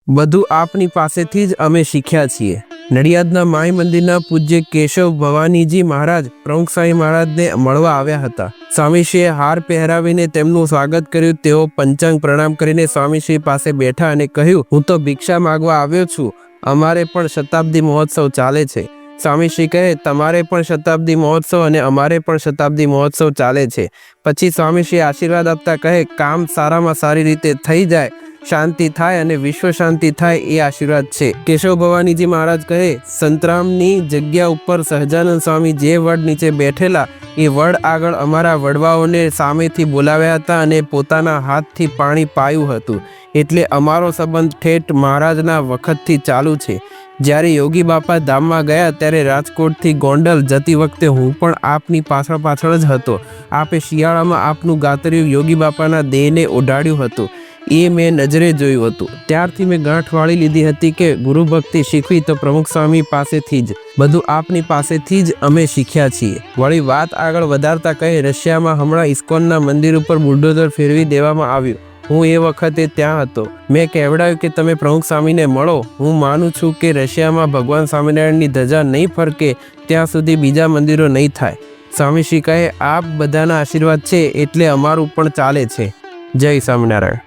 બધું આપની પાસેથી જ અમે શીખ્યા છીએ। નડિયાદના માઈ મંદિરના પૂજ્ય કેશવ ભવાનીજી મહારાજ પ્રમુખ સ્વામી મહારાજને મળવા આવ્યા હતા। સ્વામીશ્રીએ હાર પહેરાવીને તેમનું સ્વાગત કર્યું। તેઓ પંચાંગ પ્રણામ કરીને સ્વામીશ્રી પાસે બેઠા અને કહ્યું, હું તો ભિક્ષા માગવા આવ્યો છું, અમારે પણ શતાબ્દી મહોત્સવ ચાલે છે। સ્વામીશ્રી કહે, તમારે પણ શતાબ્દી મહોત્સવ અને અમારે પણ શતાબ્દી મહોત્સવ ચાલે છે। પછી સ્વામીશ્રી આશીર્વાદ આપતા કહે, કામ સારામાં સારી રીતે થઈ જાય, શાંતિ થાય અને વિશ્વ શાંતિ થાય એ આશીર્વાદ છે। કેશવ ભવાનીજી મહારાજ કહે, સંતરામની જગ્યા ઉપર સહજાનંદ સ્વામી જે વડ નીચે બેઠેલા એ વડ આગળ અમારા વડવાઓને સામેથી બોલાવ્યા હતા અને પોતાના હાથથી પાણી પાયું હતું, એટલે અમારો સંબંધ ઠેઠ મહારાજના વખતથી ચાલુ છે। જ્યારે યોગી બાપા ધામમાં ગયા ત્યારે રાજકોટથી ગોંડલ જતી વખતે હું પણ આપની પાછળ જ હતો। આપે શિયાળામાં આપનું ગાતરિયું યોગી બાપાના દેહને ઓઢાડ્યું હતું, એ મેં નજરે જોયું હતું। ત્યારથી મેં ગાંઠ વાળી લીધી હતી કે ગુરુ ભક્તિ શીખવી તો પ્રમુખ સ્વામી પાસેથી જ, બધું આપની પાસેથી જ અમે શીખ્યા છીએ। વળી વાત આગળ વધારતા કહે, રશિયામાં હમણાં ઇસ્કોનના મંદિર ઉપર બુલડોઝર ફેરવી દેવામાં આવ્યું, હું એ વખતે ત્યાં હતો। મેં કહેવડાવ્યું કે તમે પ્રમુખ સ્વામીને મળો। હું માનું છું કે રશિયામાં ભગવાન સ્વામિનારાયણની ધજા નહીં ફરકે ત્યાં સુધી બીજા મંદિરો નહીં થાય। સ્વામીશ્રી કહે, આપ બધાના આશીર્વાદ છે એટલે અમારું પણ ચાલે છે। જય સ્વામિનારાયણ।